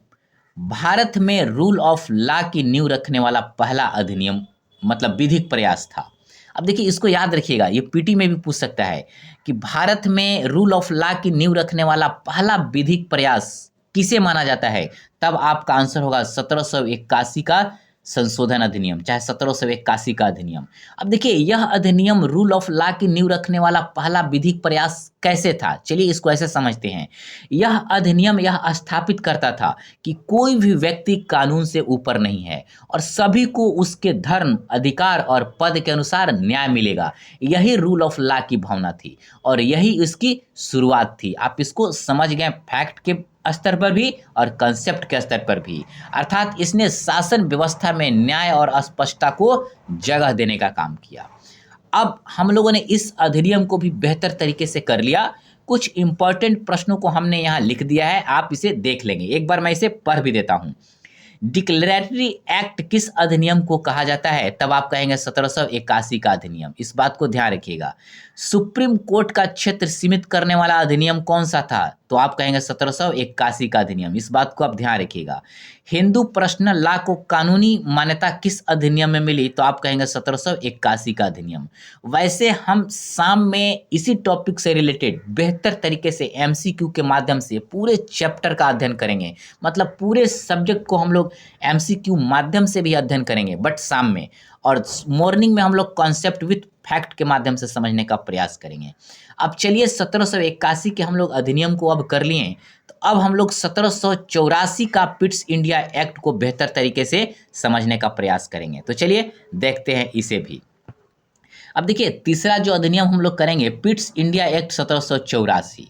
Speaker 1: भारत में रूल ऑफ लॉ की नींव रखने वाला पहला अधिनियम, मतलब विधिक प्रयास था। अब देखिए इसको याद रखिएगा, ये पीटी में भी पूछ सकता है कि भारत में रूल ऑफ लॉ की नींव रखने वाला पहला विधिक प्रयास किसे माना जाता है, तब आपका आंसर होगा 1781 का संशोधन अधिनियम, चाहे 1781 का अधिनियम। अब देखिए यह अधिनियम रूल ऑफ लॉ की नींव रखने वाला पहला विधिक प्रयास कैसे था, चलिए इसको ऐसे समझते हैं। यह अधिनियम यह स्थापित करता था कि कोई भी व्यक्ति कानून से ऊपर नहीं है और सभी को उसके धर्म, अधिकार और पद के अनुसार न्याय मिलेगा। यही रूल ऑफ लॉ की भावना थी और यही इसकी शुरुआत थी। आप इसको समझ गए फैक्ट के स्तर पर भी और कंसेप्ट के स्तर पर भी। अर्थात इसने शासन व्यवस्था में न्याय और स्पष्टता को जगह देने का काम किया। अब हम लोगों ने इस अधिनियम को भी बेहतर तरीके से कर लिया। कुछ इंपॉर्टेंट प्रश्नों को हमने यहाँ लिख दिया है, आप इसे देख लेंगे। एक बार मैं इसे पढ़ भी देता हूँ। डिक्लेरेटरी एक्ट किस अधिनियम को कहा जाता है, तब आप कहेंगे 1781 का अधिनियम। इस बात को ध्यान रखिएगा। सुप्रीम कोर्ट का क्षेत्र सीमित करने वाला अधिनियम कौन सा था, तो आप कहेंगे 1781 का अधिनियम। इस बात को आप ध्यान रखिएगा। हिंदू पर्सनल लॉ को कानूनी मान्यता किस अधिनियम में मिली, तो आप कहेंगे 1781 का अधिनियम। वैसे हम शाम में इसी टॉपिक से रिलेटेड बेहतर तरीके से एमसीक्यू के माध्यम से पूरे चैप्टर का अध्ययन करेंगे, मतलब पूरे सब्जेक्ट को हम लोग एमसीक्यू माध्यम से भी अध्ययन करेंगे, बट शाम में। और मॉर्निंग में हम लोग कॉन्सेप्ट विथ फैक्ट के माध्यम से समझने का प्रयास करेंगे। अब चलिए 1781 के हम लोग अधिनियम को अब कर लिए, तो अब हम लोग 1784 का पिट्स इंडिया एक्ट को बेहतर तरीके से समझने का प्रयास करेंगे। तो चलिए देखते हैं इसे भी। अब देखिए तीसरा जो अधिनियम हम लोग करेंगे, पिट्स इंडिया एक्ट 1784।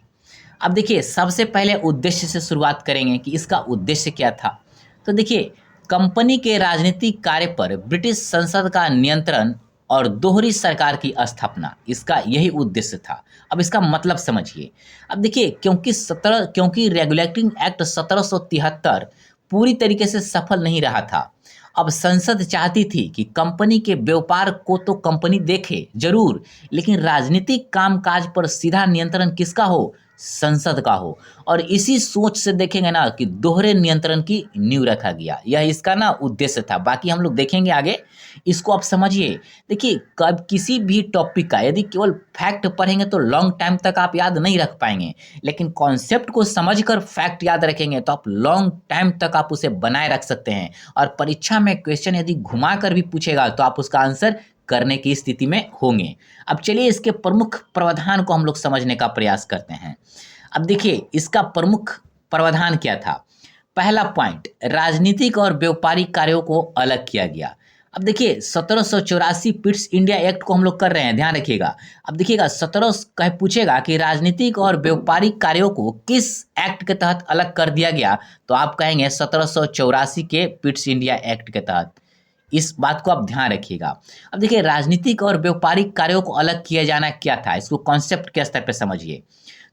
Speaker 1: अब देखिए सबसे पहले उद्देश्य से शुरुआत करेंगे कि इसका उद्देश्य क्या था। तो देखिए कंपनी के राजनीतिक कार्य पर ब्रिटिश संसद का नियंत्रण और दोहरी सरकार की स्थापना, इसका यही उद्देश्य था। अब इसका मतलब समझिए। अब देखिए क्योंकि रेगुलेटिंग एक्ट 1773 पूरी तरीके से सफल नहीं रहा था। अब संसद चाहती थी कि कंपनी के व्यापार को तो कंपनी देखे जरूर, लेकिन राजनीतिक कामकाज पर सीधा नियंत्रण किसका हो, संसद का हो। और इसी सोच से देखेंगे ना कि दोहरे नियंत्रण की नींव रखा गया। यह इसका ना उद्देश्य था। बाकी हम लोग देखेंगे आगे, इसको आप समझिए। देखिए कब किसी भी टॉपिक का यदि केवल फैक्ट पढ़ेंगे तो लॉन्ग टाइम तक आप याद नहीं रख पाएंगे, लेकिन कॉन्सेप्ट को समझकर फैक्ट याद रखेंगे तो आप लॉन्ग टाइम तक आप उसे बनाए रख सकते हैं। और परीक्षा में क्वेश्चन यदि घुमा कर भी पूछेगा तो आप उसका आंसर करने की स्थिति में होंगे। अब चलिए इसके प्रमुख प्रावधान को हम लोग समझने का प्रयास करते हैं। अब देखिए इसका प्रमुख प्रावधान क्या था। पहला पॉइंट, राजनीतिक और व्यापारिक कार्यों को अलग किया गया। अब देखिए 1784 पिट्स इंडिया एक्ट को हम लोग कर रहे हैं, ध्यान रखिएगा। अब देखिएगा 17 पूछेगा कि राजनीतिक और व्यापारिक कार्यों को किस एक्ट के तहत अलग कर दिया गया, तो आप कहेंगे 1784 के पिट्स इंडिया एक्ट के तहत। इस बात को आप ध्यान रखिएगा। अब देखिए राजनीतिक और व्यापारिक कार्यों को अलग किया जाना क्या था, इसको कॉन्सेप्ट के स्तर पर समझिए।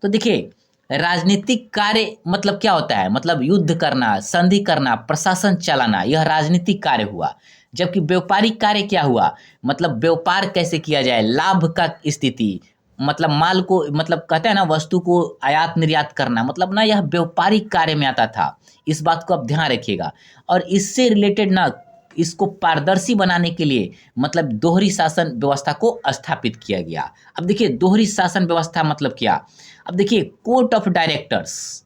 Speaker 1: तो देखिए राजनीतिक कार्य मतलब क्या होता है, मतलब युद्ध करना, संधि करना, प्रशासन चलाना, यह राजनीतिक कार्य हुआ। जबकि व्यापारिक कार्य क्या हुआ, मतलब व्यापार कैसे किया जाए, लाभ का स्थिति, मतलब माल को, मतलब कहते हैं ना वस्तु को आयात निर्यात करना, मतलब ना यह व्यापारिक कार्य में आता था। इस बात को आप ध्यान रखिएगा। और इससे रिलेटेड ना इसको पारदर्शी बनाने के लिए मतलब दोहरी शासन व्यवस्था को स्थापित किया गया। अब देखिए दोहरी शासन व्यवस्था मतलब क्या। अब देखिए कोर्ट ऑफ डायरेक्टर्स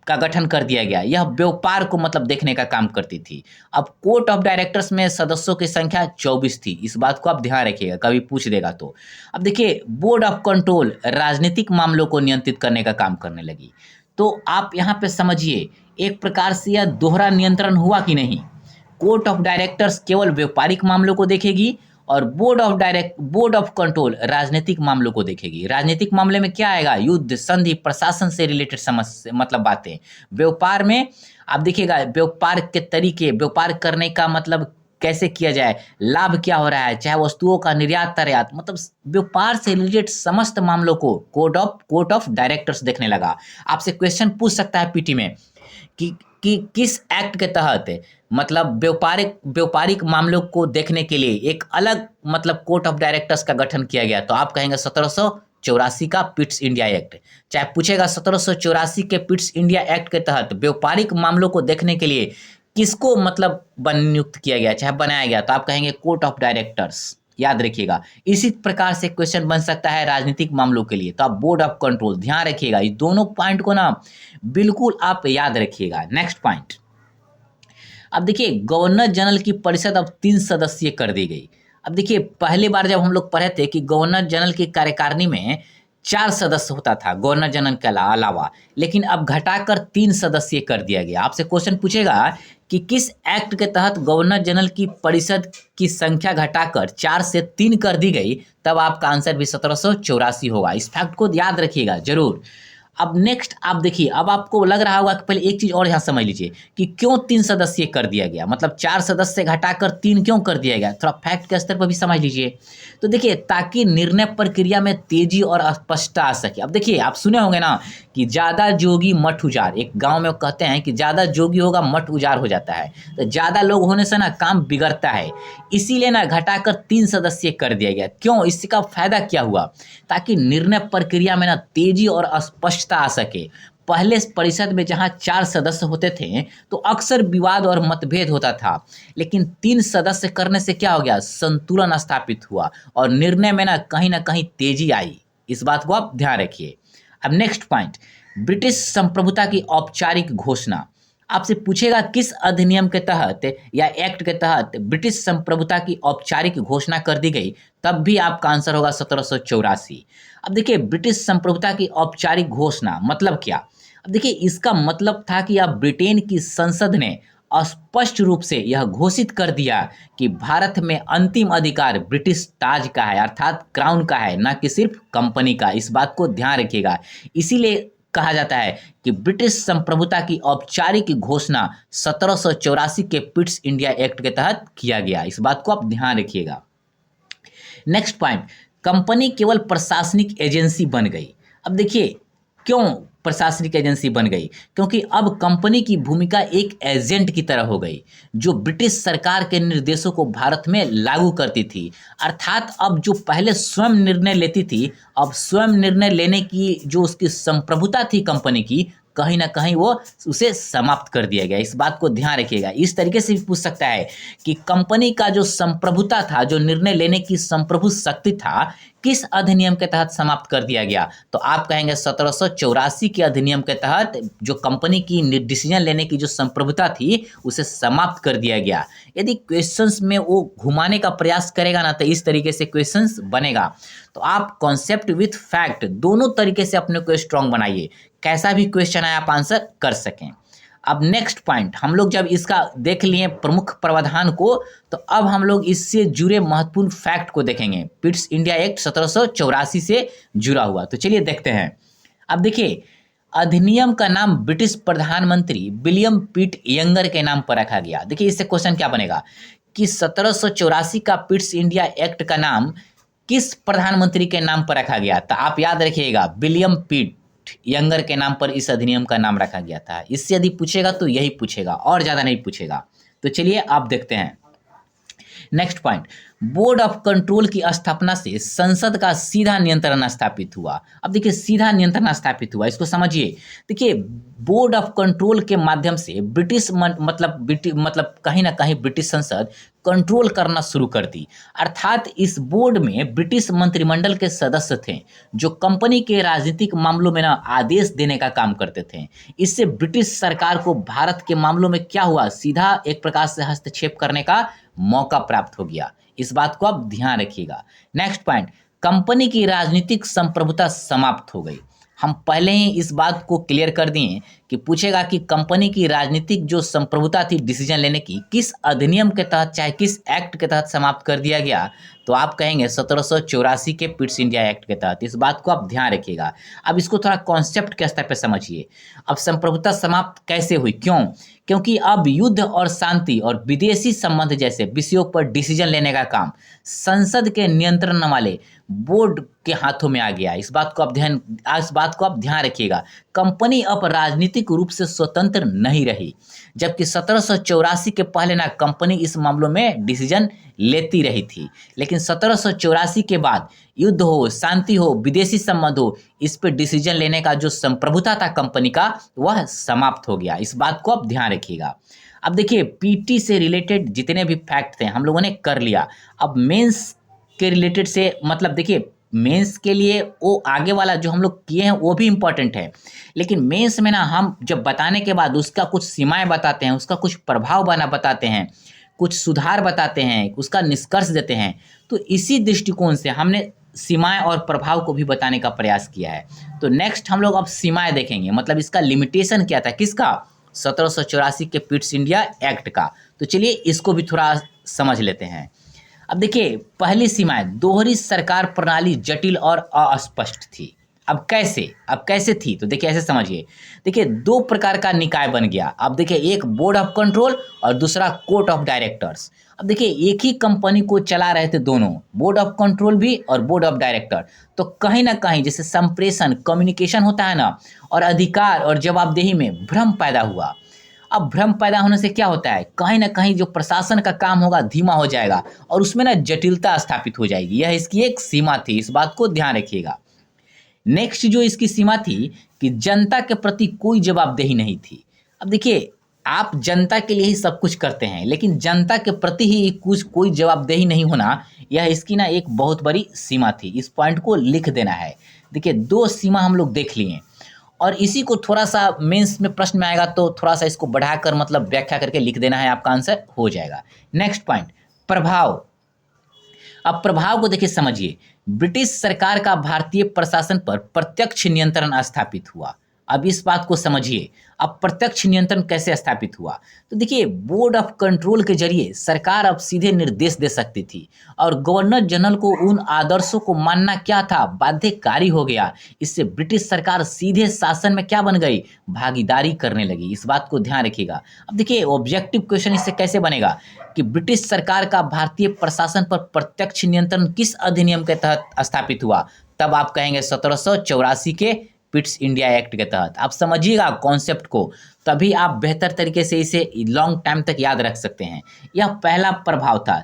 Speaker 1: का गठन कर दिया गया। यह व्यापार को मतलब देखने का काम करती थी। अब कोर्ट ऑफ डायरेक्टर्स में सदस्यों की संख्या 24 थी। इस बात को आप ध्यान रखिएगा, कभी पूछ देगा तो। अब देखिए बोर्ड ऑफ कंट्रोल राजनीतिक मामलों को नियंत्रित करने का काम करने लगी। तो आप यहाँ पे समझिए एक प्रकार से यह दोहरा नियंत्रण हुआ कि नहीं। कोर्ट ऑफ डायरेक्टर्स केवल व्यापारिक मामलों को देखेगी और बोर्ड ऑफ कंट्रोल राजनीतिक मामलों को देखेगी। राजनीतिक मामले में क्या आएगा? युद्ध, संधि, प्रशासन से रिलेटेड समस्या मतलब बातें। व्यापार में आप देखिएगा व्यापार के तरीके, व्यापार करने का मतलब कैसे किया जाए, लाभ क्या हो रहा है, चाहे वस्तुओं का निर्यात निर्यात, मतलब व्यापार से रिलेटेड समस्त मामलों को कोर्ट ऑफ डायरेक्टर्स देखने लगा। आपसे क्वेश्चन पूछ सकता है पीटी में कि किस एक्ट के तहत मतलब व्यापारिक मामलों को देखने के लिए एक अलग मतलब कोर्ट ऑफ डायरेक्टर्स का गठन किया गया, तो आप कहेंगे 1784 का पिट्स इंडिया एक्ट। चाहे पूछेगा 1784 के पिट्स इंडिया एक्ट के तहत व्यापारिक मामलों को देखने के लिए किसको मतलब नियुक्त किया गया, चाहे बनाया गया, तो आप कहेंगे कोर्ट ऑफ डायरेक्टर्स। याद रखिएगा। इसी प्रकार से क्वेश्चन बन सकता है राजनीतिक मामलों के लिए, तो आप बोर्ड ऑफ कंट्रोल ध्यान रखिएगा। इस दोनों पॉइंट को ना बिल्कुल आप याद रखिएगा। नेक्स्ट पॉइंट, अब देखिए गवर्नर जनरल की परिषद अब 3 सदस्यीय कर दी गई। अब देखिए पहली बार जब हम लोग पढ़े थे कि गवर्नर जनरल की कार्यकारिणी में 4 सदस्य होता था गवर्नर जनरल के अलावा, लेकिन अब घटाकर 3 सदस्यीय कर दिया गया। आपसे क्वेश्चन पूछेगा कि किस एक्ट के तहत गवर्नर जनरल की परिषद की संख्या घटाकर 4 से 3 कर दी गई, तब आपका आंसर भी 1784 होगा। इस फैक्ट को याद रखिएगा जरूर। अब नेक्स्ट आप देखिए, अब आपको लग रहा होगा कि पहले एक चीज और यहाँ समझ लीजिए कि क्यों 3 सदस्यीय कर दिया गया, मतलब 4 सदस्य घटाकर 3 क्यों कर दिया गया, थोड़ा फैक्ट के स्तर पर भी समझ लीजिए। तो देखिए ताकि निर्णय प्रक्रिया में तेजी और स्पष्टता आ सके। अब देखिए आप सुने होंगे ना कि ज्यादा जोगी मठ उजार, एक गांव में कहते हैं कि ज्यादा जोगी होगा मठ उजार हो जाता है, तो ज्यादा लोग होने से ना काम बिगड़ता है, इसीलिए ना घटाकर 3 सदस्यीय कर दिया गया। क्यों, इसका फायदा क्या हुआ, ताकि निर्णय प्रक्रिया में ना तेजी और स्पष्टता आ सके। पहले परिषद में जहां 4 सदस्य होते थे तो अक्सर विवाद और मतभेद होता था, लेकिन 3 सदस्य करने से क्या हो गया, संतुलन स्थापित हुआ और निर्णय में ना कहीं तेजी आई। इस बात को आप ध्यान रखिए। अब नेक्स्ट पॉइंट, ब्रिटिश संप्रभुता की औपचारिक घोषणा। आपसे पूछेगा किस अधिनियम के तहत या एक्ट के तहत ब्रिटिश संप्रभुता की औपचारिक घोषणा कर दी गई, तब भी आपका आंसर होगा 1784। अब देखिए ब्रिटिश संप्रभुता की औपचारिक घोषणा मतलब क्या। अब देखिए इसका मतलब था कि अब ब्रिटेन की संसद ने स्पष्ट रूप से यह घोषित कर दिया कि भारत में अंतिम अधिकार ब्रिटिश ताज का है, अर्थात क्राउन का है, ना कि सिर्फ कंपनी का। इस बात को ध्यान रखिएगा। इसीलिए कहा जाता है कि ब्रिटिश संप्रभुता की औपचारिक घोषणा 1784 के पिट्स इंडिया एक्ट के तहत किया गया। इस बात को आप ध्यान रखिएगा। नेक्स्ट पॉइंट, कंपनी केवल प्रशासनिक एजेंसी बन गई। अब देखिए क्यों प्रशासनिक एजेंसी बन गई, क्योंकि अब कंपनी की भूमिका एक एजेंट की तरह हो गई जो ब्रिटिश सरकार के निर्देशों को भारत में लागू करती थी। अर्थात अब जो पहले स्वयं निर्णय लेती थी, अब स्वयं निर्णय लेने की जो उसकी संप्रभुता थी कंपनी की, कहीं ना कहीं वो उसे समाप्त कर दिया गया। इस बात को ध्यान रखिएगा। इस तरीके से भी पूछ सकता है कि कंपनी का जो संप्रभुता था, जो निर्णय लेने की संप्रभु शक्ति था, किस अधिनियम के तहत समाप्त कर दिया गया, तो आप कहेंगे 1784 के अधिनियम के तहत जो कंपनी की डिसीजन लेने की जो संप्रभुता थी उसे समाप्त कर दिया गया। यदि क्वेश्चंस में वो घुमाने का प्रयास करेगा ना, तो इस तरीके से क्वेश्चंस बनेगा। तो आप कॉन्सेप्ट विथ फैक्ट दोनों तरीके से अपने को स्ट्रांग बनाइए, कैसा भी क्वेश्चन आए आप आंसर कर सकें। अब नेक्स्ट पॉइंट, हम लोग जब इसका देख लिए प्रमुख प्रावधान को, तो अब हम लोग इससे जुड़े महत्वपूर्ण फैक्ट को देखेंगे। पिट्स इंडिया एक्ट 1784 से जुड़ा हुआ, तो चलिए देखते हैं। अब देखिए अधिनियम का नाम ब्रिटिश प्रधानमंत्री विलियम पिट यंगर के नाम पर रखा गया। देखिए इससे क्वेश्चन क्या बनेगा कि 1784 का पिट्स इंडिया एक्ट का नाम किस प्रधानमंत्री के नाम पर रखा गया, तो आप याद रखिएगा विलियम पिट यंगर के नाम पर इस अधिनियम का नाम रखा गया था। इससे यदि पूछेगा तो यही पूछेगा और ज्यादा नहीं पूछेगा। तो चलिए आप देखते हैं। Next point, board of control की स्थापना से संसद का सीधा नियंत्रण स्थापित हुआ। अब देखिए सीधा नियंत्रण स्थापित हुआ, इसको समझिए। देखिए बोर्ड ऑफ कंट्रोल के माध्यम से ब्रिटिश मतलब कहीं ना कहीं ब्रिटिश संसद कंट्रोल करना शुरू कर दी। अर्थात इस बोर्ड में ब्रिटिश मंत्रिमंडल के सदस्य थे जो कंपनी के राजनीतिक मामलों में ना आदेश देने का काम करते थे। इससे ब्रिटिश सरकार को भारत के मामलों में क्या हुआ, सीधा एक प्रकार से हस्तक्षेप करने का मौका प्राप्त हो गया। इस बात को आप ध्यान रखिएगा। नेक्स्ट पॉइंट, कंपनी की राजनीतिक संप्रभुता समाप्त हो गई। हम पहले ही इस बात को क्लियर कर दिए कि पूछेगा कि कंपनी की राजनीतिक जो संप्रभुता थी डिसीजन लेने की किस अधिनियम के तहत चाहे किस एक्ट के तहत समाप्त कर दिया गया, तो आप कहेंगे 1784 के पिट्स इंडिया एक्ट के तहत। इस बात को आप ध्यान रखिएगा। अब इसको थोड़ा कॉन्सेप्ट के स्तर पर समझिए। अब संप्रभुता समाप्त कैसे हुई, क्यों? क्योंकि अब युद्ध और शांति और विदेशी संबंध जैसे विषयों पर डिसीजन लेने का काम संसद के नियंत्रण वाले बोर्ड के हाथों में आ गया। इस बात को आप ध्यान रखिएगा। कंपनी अब राजनीतिक रूप से स्वतंत्र नहीं रही, जबकि 1784 के पहले ना कंपनी इस मामलों में डिसीजन लेती रही थी, लेकिन 1784 के बाद युद्ध हो, शांति हो, विदेशी संबंध हो, इस पे डिसीजन लेने का जो संप्रभुता था कंपनी का वह समाप्त हो गया। इस बात को आप ध्यान रखिएगा। अब देखिए, पीटी से रिलेटेड जितने भी फैक्ट थे हम लोगों ने कर लिया। अब मेंस के रिलेटेड से मतलब देखिए, मेंस के लिए वो आगे वाला जो हम लोग किए हैं वो भी इम्पोर्टेंट है, लेकिन मेंस में ना हम जब बताने के बाद उसका कुछ सीमाएं बताते हैं, उसका कुछ प्रभाव बताते हैं, कुछ सुधार बताते हैं, उसका निष्कर्ष देते हैं, तो इसी दृष्टिकोण से हमने सीमाएं और प्रभाव को भी बताने का प्रयास किया है। तो नेक्स्ट हम लोग अब सीमाएं देखेंगे, मतलब इसका लिमिटेशन क्या था, किसका? 1784 के पिट्स इंडिया एक्ट का। तो चलिए इसको भी थोड़ा समझ लेते हैं। अब देखिए, पहली सीमाएं, दोहरी सरकार प्रणाली जटिल और अस्पष्ट थी। अब कैसे थी? तो देखिए ऐसे समझिए। देखिए, दो प्रकार का निकाय बन गया। अब देखिए, एक बोर्ड ऑफ कंट्रोल और दूसरा कोर्ट ऑफ डायरेक्टर्स। अब देखिए, एक ही कंपनी को चला रहे थे दोनों, बोर्ड ऑफ कंट्रोल भी और बोर्ड ऑफ डायरेक्टर। तो कहीं ना कहीं जैसे संप्रेषण कम्युनिकेशन होता है ना, और अधिकार और जवाबदेही में भ्रम पैदा हुआ। अब भ्रम पैदा होने से क्या होता है, कहीं ना कहीं जो प्रशासन का काम होगा धीमा हो जाएगा और उसमें ना जटिलता स्थापित हो जाएगी। यह इसकी एक सीमा थी, इस बात को ध्यान रखिएगा। नेक्स्ट जो इसकी सीमा थी कि जनता के प्रति कोई जवाबदेही नहीं थी। अब देखिए, आप जनता के लिए ही सब कुछ करते हैं, लेकिन जनता के प्रति ही कुछ कोई जवाबदेही नहीं होना, यह इसकी ना एक बहुत बड़ी सीमा थी। इस पॉइंट को लिख देना है। देखिए, दो सीमा हम लोग देख लिए, और इसी को थोड़ा सा मेंस में प्रश्न में आएगा तो थोड़ा सा इसको बढ़ाकर मतलब व्याख्या करके लिख देना है, आपका आंसर हो जाएगा। नेक्स्ट पॉइंट, प्रभाव। अब प्रभाव को देखिए समझिए। ब्रिटिश सरकार का भारतीय प्रशासन पर प्रत्यक्ष नियंत्रण स्थापित हुआ। अब इस बात को समझिए, अब प्रत्यक्ष नियंत्रण कैसे स्थापित हुआ? तो देखिए, बोर्ड ऑफ कंट्रोल के जरिए सरकार अब सीधे निर्देश दे सकती थी और गवर्नर जनरल को उन आदर्शों को मानना क्या था, बाध्यकारी हो गया। इससे ब्रिटिश सरकार सीधे शासन में क्या बन गई, भागीदारी करने लगी। इस बात को ध्यान रखिएगा। अब देखिए, ऑब्जेक्टिव क्वेश्चन इससे कैसे बनेगा कि ब्रिटिश सरकार का भारतीय प्रशासन पर प्रत्यक्ष नियंत्रण किस अधिनियम के तहत स्थापित हुआ? तब आप कहेंगे 1784 के पिट्स इंडिया एक्ट के तहत। आप समझिएगा कॉन्सेप्ट को, तभी आप बेहतर तरीके से इसे लॉन्ग टाइम तक याद रख सकते हैं। यह पहला प्रभाव था।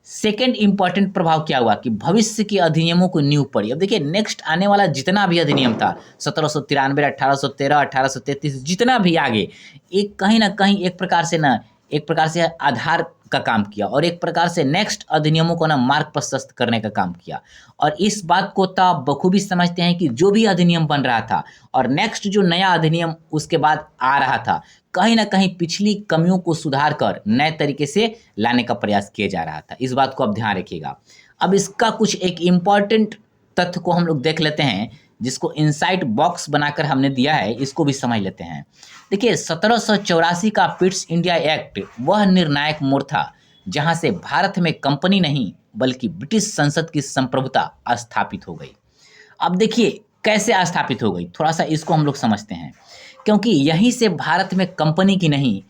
Speaker 1: सेकेंड इंपॉर्टेंट प्रभाव क्या हुआ कि भविष्य के अधिनियमों को नींव पड़ी। अब देखिए, नेक्स्ट आने वाला जितना भी अधिनियम था 1793, 1813, 1833, जितना भी आगे, एक कहीं ना कहीं एक प्रकार से आधार का काम किया और एक प्रकार से नेक्स्ट अधिनियमों को ना मार्ग प्रशस्त करने का काम किया। और इस बात को तो आप बखूबी समझते हैं कि जो भी अधिनियम बन रहा था और नेक्स्ट जो नया अधिनियम उसके बाद आ रहा था, कहीं ना कहीं पिछली कमियों को सुधार कर नए तरीके से लाने का प्रयास किया जा रहा था। इस बात को आप ध्यान रखिएगा। अब इसका कुछ एक इम्पॉर्टेंट तथ्य को हम लोग देख लेते हैं, जिसको इनसाइट बॉक्स बनाकर हमने दिया है, इसको भी समझ लेते हैं। देखिए, 1784 का पिट्स इंडिया एक्ट वह निर्णायक मोड़ था जहां से भारत में कंपनी नहीं बल्कि ब्रिटिश संसद की संप्रभुता स्थापित हो गई। अब देखिए कैसे स्थापित हो गई, थोड़ा सा इसको हम लोग समझते हैं। क्योंकि यहीं से भारत में कंपनी की नहीं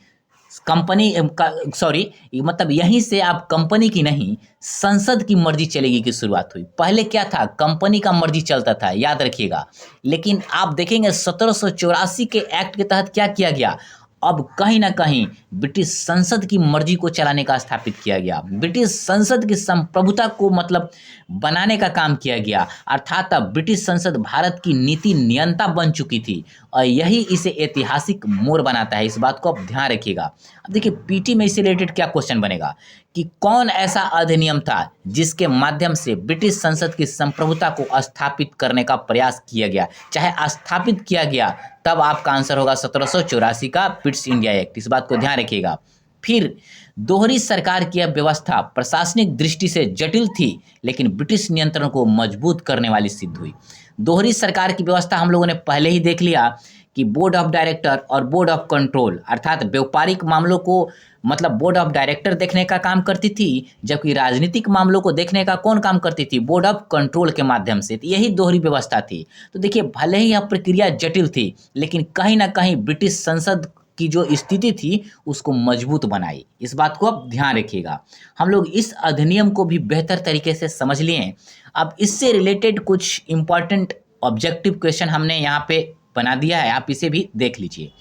Speaker 1: मतलब यहीं से आप कंपनी की नहीं संसद की मर्जी चलेगी की शुरुआत हुई। पहले क्या था, कंपनी का मर्जी चलता था, याद रखिएगा। लेकिन आप देखेंगे 1784 के एक्ट के तहत क्या किया गया, अब कहीं ना कहीं ब्रिटिश संसद की मर्जी को चलाने का स्थापित किया गया। ब्रिटिश संसद की संप्रभुता को मतलब बनाने का काम किया गया। अर्थात अब ब्रिटिश संसद भारत की नीति नियंता बन चुकी थी और यही इसे ऐतिहासिक मोड़ बनाता है। इस बात को आप ध्यान रखिएगा। अब देखिए, पीटी में इससे रिलेटेड क्या क्वेश्चन बनेगा कि कौन ऐसा अधिनियम था जिसके माध्यम से ब्रिटिश संसद की संप्रभुता को स्थापित करने का प्रयास किया गया, चाहे स्थापित किया गया, तब आपका आंसर होगा 1784 का पिट्स इंडिया एक्ट। इस बात को ध्यान रखिएगा। फिर दोहरी सरकार की यह व्यवस्था प्रशासनिक दृष्टि से जटिल थी, लेकिन ब्रिटिश नियंत्रण को मजबूत करने वाली सिद्ध हुई। दोहरी सरकार की व्यवस्था हम लोगों ने पहले ही देख लिया कि बोर्ड ऑफ डायरेक्टर और बोर्ड ऑफ कंट्रोल अर्थात व्यापारिक मामलों को मतलब बोर्ड ऑफ डायरेक्टर देखने का काम करती थी, जबकि राजनीतिक मामलों को देखने का कौन काम करती थी, बोर्ड ऑफ कंट्रोल के माध्यम से। तो यही दोहरी व्यवस्था थी। तो देखिए भले ही यह प्रक्रिया जटिल थी, लेकिन कहीं ना कहीं ब्रिटिश संसद की जो स्थिति थी उसको मजबूत बनाई। इस बात को आप ध्यान रखिएगा। हम लोग इस अधिनियम को भी बेहतर तरीके से समझ लिए। अब इससे रिलेटेड कुछ इंपॉर्टेंट ऑब्जेक्टिव क्वेश्चन हमने यहाँ पे बना दिया है, आप इसे भी देख लीजिए।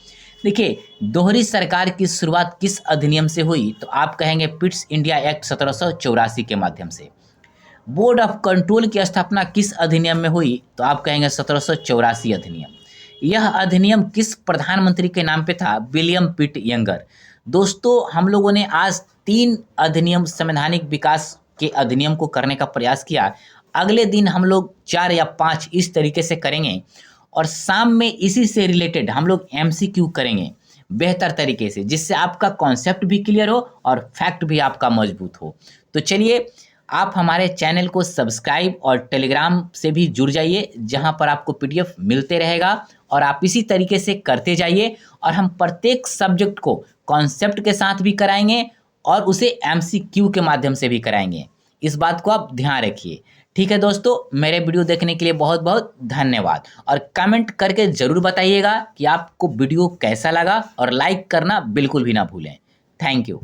Speaker 1: देखिए दोहरी सरकार की शुरुआत किस अधिनियम से हुई, तो आप कहेंगे पिट्स इंडिया एक्ट 1784 के माध्यम से। बोर्ड ऑफ कंट्रोल की स्थापना किस अधिनियम में हुई, तो आप कहेंगे 1784 अधिनियम। यह अधिनियम किस प्रधानमंत्री के नाम पे था, विलियम पिट यंगर। दोस्तों हम लोगों ने आज 3 अधिनियम संवैधानिक विकास के अधिनियम को करने का प्रयास किया। अगले दिन हम लोग 4 या 5 इस तरीके से करेंगे और शाम में इसी से रिलेटेड हम लोग एमसीक्यू करेंगे बेहतर तरीके से, जिससे आपका कॉन्सेप्ट भी क्लियर हो और फैक्ट भी आपका मजबूत हो। तो चलिए आप हमारे चैनल को सब्सक्राइब और टेलीग्राम से भी जुड़ जाइए, जहां पर आपको पीडीएफ मिलते रहेगा और आप इसी तरीके से करते जाइए और हम प्रत्येक सब्जेक्ट को कॉन्सेप्ट के साथ भी कराएंगे और उसे एमसीक्यू के माध्यम से भी कराएंगे। इस बात को आप ध्यान रखिए। ठीक है दोस्तों, मेरे वीडियो देखने के लिए बहुत बहुत धन्यवाद और कमेंट करके ज़रूर बताइएगा कि आपको वीडियो कैसा लगा और लाइक करना बिल्कुल भी ना भूलें। Thank you.